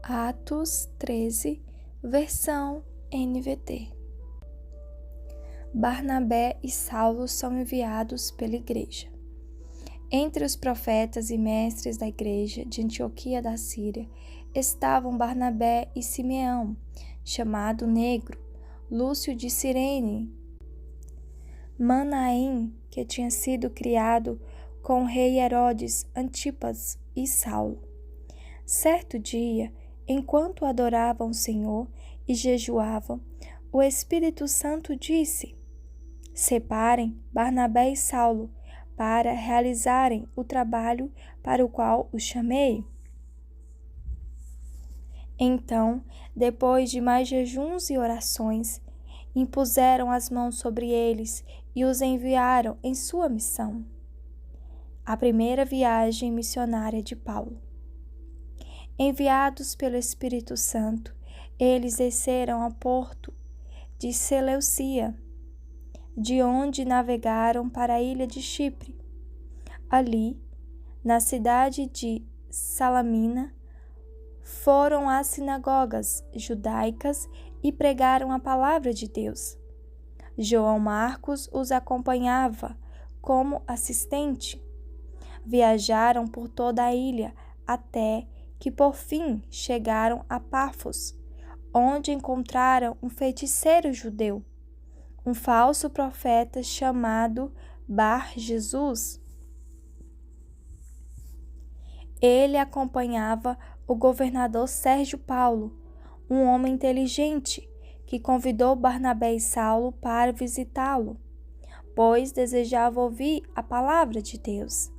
Atos 13, versão NVT. Barnabé e Saulo são enviados pela igreja. Entre os profetas e mestres da igreja de Antioquia da Síria estavam Barnabé e Simeão, chamado Negro, Lúcio de Cirene, Manaém, que tinha sido criado com o rei Herodes Antipas, e Saulo. Certo dia, enquanto adoravam o Senhor e jejuavam, o Espírito Santo disse: Separem Barnabé e Saulo para realizarem o trabalho para o qual os chamei. Então, depois de mais jejuns e orações, impuseram as mãos sobre eles e os enviaram em sua missão. A primeira viagem missionária de Paulo. Enviados pelo Espírito Santo, eles desceram ao porto de Seleucia, de onde navegaram para a ilha de Chipre. Ali, na cidade de Salamina, foram às sinagogas judaicas e pregaram a palavra de Deus. João Marcos os acompanhava como assistente. Viajaram por toda a ilha até que por fim chegaram a Pafos, onde encontraram um feiticeiro judeu, um falso profeta chamado Bar-Jesus. Ele acompanhava o governador Sérgio Paulo, um homem inteligente, que convidou Barnabé e Saulo para visitá-lo, pois desejava ouvir a palavra de Deus.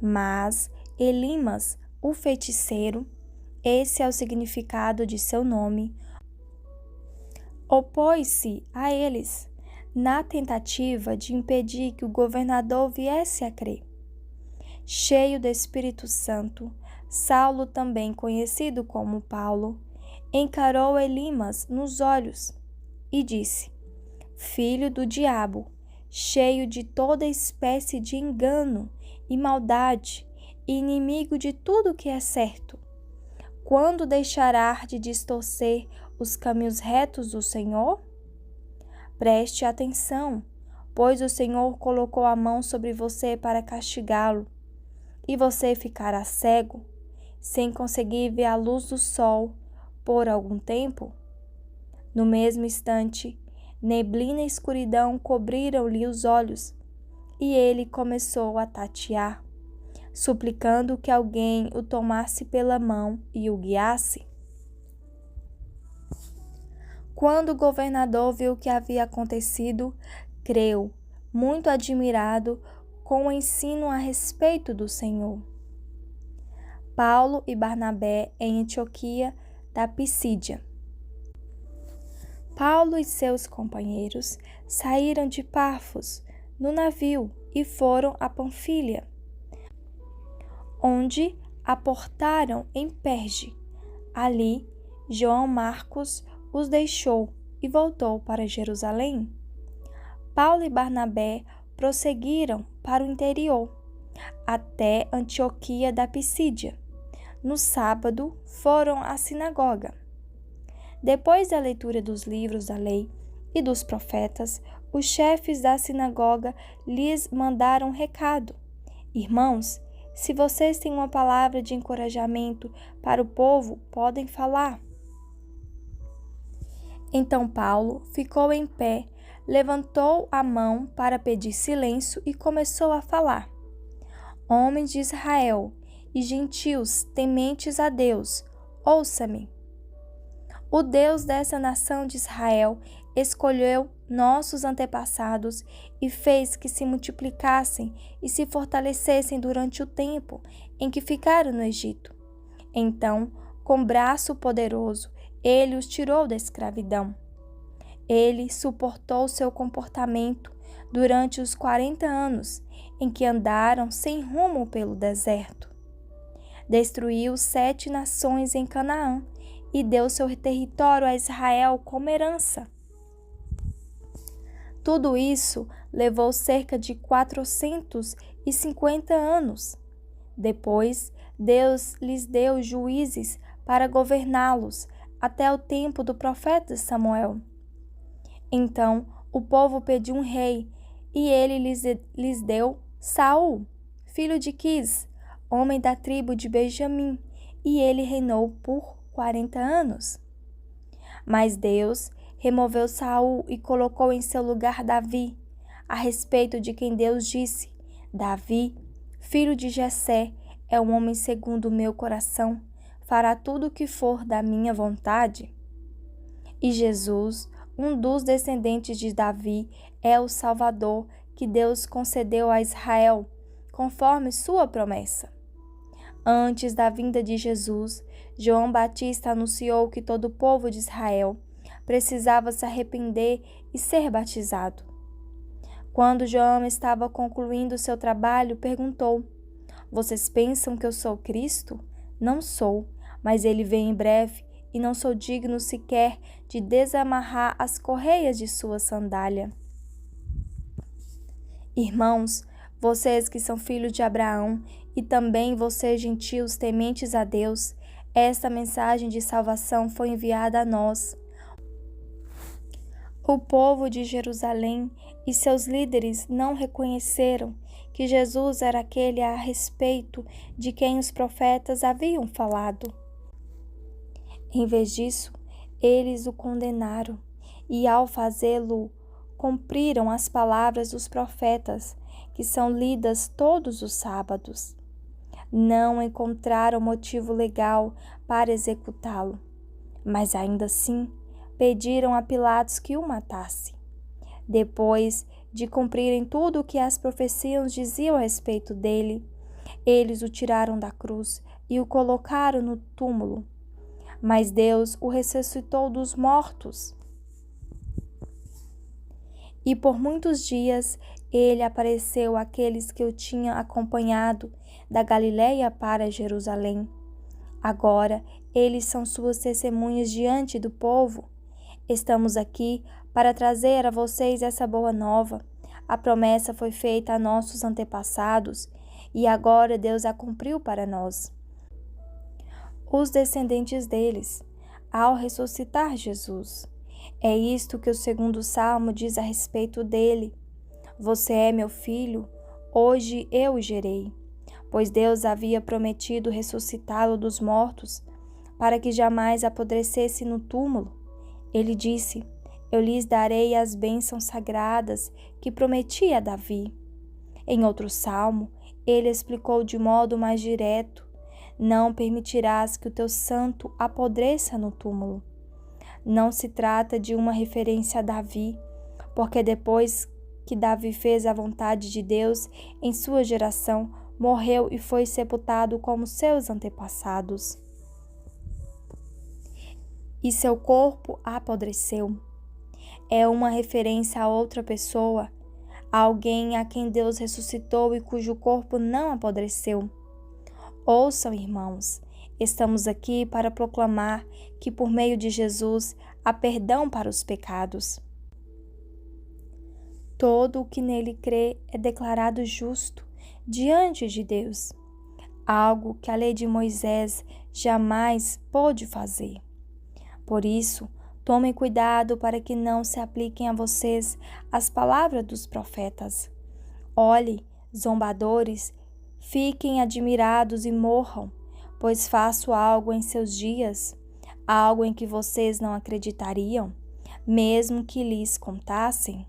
Mas Elimas, o feiticeiro, esse é o significado de seu nome, opôs-se a eles, na tentativa de impedir que o governador viesse a crer. Cheio do Espírito Santo, Saulo, também conhecido como Paulo, encarou Elimas nos olhos e disse: Filho do diabo, cheio de toda espécie de engano e maldade, e inimigo de tudo que é certo, quando deixará de distorcer os caminhos retos do Senhor? Preste atenção, pois o Senhor colocou a mão sobre você para castigá-lo, e você ficará cego, sem conseguir ver a luz do sol por algum tempo. No mesmo instante, neblina e escuridão cobriram-lhe os olhos, e ele começou a tatear, suplicando que alguém o tomasse pela mão e o guiasse. Quando o governador viu o que havia acontecido, creu, muito admirado com o ensino a respeito do Senhor. Paulo e Barnabé em Antioquia da Pisídia. Paulo e seus companheiros saíram de Pafos no navio e foram a Panfília, onde aportaram em Perge. Ali, João Marcos os deixou e voltou para Jerusalém. Paulo e Barnabé prosseguiram para o interior, até Antioquia da Pisídia. No sábado, foram à sinagoga. Depois da leitura dos livros da lei e dos profetas, os chefes da sinagoga lhes mandaram um recado: Irmãos, se vocês têm uma palavra de encorajamento para o povo, podem falar. Então Paulo ficou em pé, levantou a mão para pedir silêncio e começou a falar. Homens de Israel e gentios tementes a Deus, ouça-me. O Deus dessa nação de Israel escolheu nossos antepassados e fez que se multiplicassem e se fortalecessem durante o tempo em que ficaram no Egito. Então, com braço poderoso, ele os tirou da escravidão. Ele suportou seu comportamento durante os 40 anos em que andaram sem rumo pelo deserto. Destruiu 7 nações em Canaã e deu seu território a Israel como herança. Tudo isso levou cerca de 450 anos. Depois, Deus lhes deu juízes para governá-los até o tempo do profeta Samuel. Então o povo pediu um rei, e ele lhes deu Saul, filho de Quis, homem da tribo de Benjamim, e ele reinou por 40 anos. Mas Deus removeu Saul e colocou em seu lugar Davi, a respeito de quem Deus disse: Davi, filho de Jessé, é um homem segundo o meu coração, fará tudo o que for da minha vontade. E Jesus, um dos descendentes de Davi, é o Salvador que Deus concedeu a Israel, conforme sua promessa. Antes da vinda de Jesus, João Batista anunciou que todo o povo de Israel precisava se arrepender e ser batizado. Quando João estava concluindo seu trabalho, perguntou: Vocês pensam que eu sou Cristo? Não sou, mas ele vem em breve e não sou digno sequer de desamarrar as correias de sua sandália. Irmãos, vocês que são filhos de Abraão e também vocês gentios tementes a Deus, esta mensagem de salvação foi enviada a nós. O povo de Jerusalém e seus líderes não reconheceram que Jesus era aquele a respeito de quem os profetas haviam falado. Em vez disso, eles o condenaram e, ao fazê-lo, cumpriram as palavras dos profetas, que são lidas todos os sábados. Não encontraram motivo legal para executá-lo, mas ainda assim pediram a Pilatos que o matasse. Depois de cumprirem tudo o que as profecias diziam a respeito dele, eles o tiraram da cruz e o colocaram no túmulo. Mas Deus o ressuscitou dos mortos. E por muitos dias ele apareceu àqueles que o tinham acompanhado da Galiléia para Jerusalém. Agora eles são suas testemunhas diante do povo. Estamos aqui para trazer a vocês essa boa nova. A promessa foi feita a nossos antepassados e agora Deus a cumpriu para nós, os descendentes deles, ao ressuscitar Jesus. É isto que o segundo salmo diz a respeito dele: Você é meu filho, hoje eu o gerei. Pois Deus havia prometido ressuscitá-lo dos mortos, para que jamais apodrecesse no túmulo. Ele disse: Eu lhes darei as bênçãos sagradas que prometi a Davi. Em outro salmo, ele explicou de modo mais direto: Não permitirás que o teu santo apodreça no túmulo. Não se trata de uma referência a Davi, porque depois que Davi fez a vontade de Deus em sua geração, morreu e foi sepultado como seus antepassados. E seu corpo apodreceu. É uma referência a outra pessoa, a alguém a quem Deus ressuscitou e cujo corpo não apodreceu. Ouçam, irmãos, estamos aqui para proclamar que por meio de Jesus há perdão para os pecados. Todo o que nele crê é declarado justo diante de Deus, algo que a lei de Moisés jamais pôde fazer. Por isso, tomem cuidado para que não se apliquem a vocês as palavras dos profetas. Olhe, zombadores, fiquem admirados e morram, pois faço algo em seus dias, algo em que vocês não acreditariam, mesmo que lhes contassem.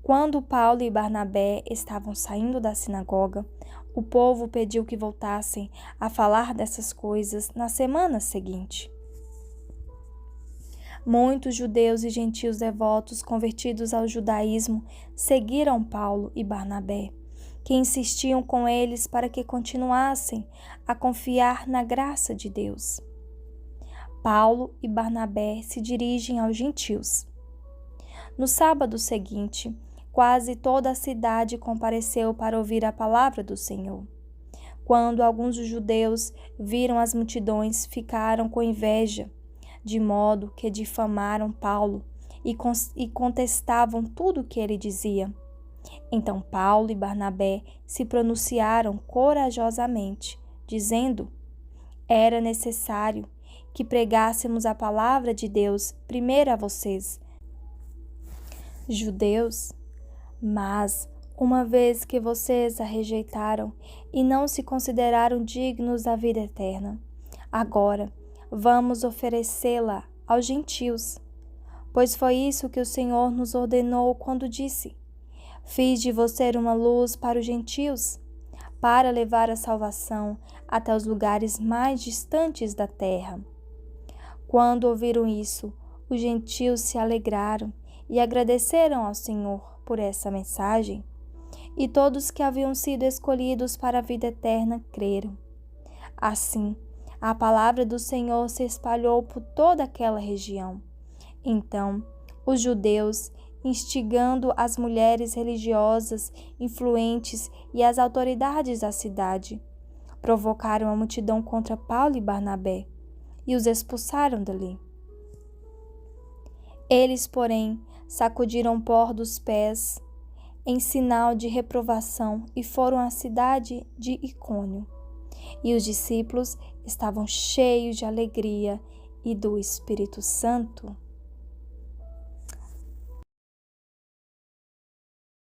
Quando Paulo e Barnabé estavam saindo da sinagoga, o povo pediu que voltassem a falar dessas coisas na semana seguinte. Muitos judeus e gentios devotos convertidos ao judaísmo seguiram Paulo e Barnabé, que insistiam com eles para que continuassem a confiar na graça de Deus. Paulo e Barnabé se dirigem aos gentios. No sábado seguinte, quase toda a cidade compareceu para ouvir a palavra do Senhor. Quando alguns dos judeus viram as multidões, ficaram com inveja, de modo que difamaram Paulo e contestavam tudo o que ele dizia. Então Paulo e Barnabé se pronunciaram corajosamente, dizendo: Era necessário que pregássemos a palavra de Deus primeiro a vocês, judeus, mas uma vez que vocês a rejeitaram e não se consideraram dignos da vida eterna, agora vamos oferecê-la aos gentios. Pois foi isso que o Senhor nos ordenou quando disse: Fiz de você uma luz para os gentios, para levar a salvação até os lugares mais distantes da terra. Quando ouviram isso, os gentios se alegraram e agradeceram ao Senhor por essa mensagem, e todos que haviam sido escolhidos para a vida eterna creram. Assim, a palavra do Senhor se espalhou por toda aquela região. Então, os judeus, instigando as mulheres religiosas influentes e as autoridades da cidade, provocaram a multidão contra Paulo e Barnabé e os expulsaram dali. Eles, porém, sacudiram pó dos pés em sinal de reprovação e foram à cidade de Icônio. E os discípulos estavam cheios de alegria e do Espírito Santo.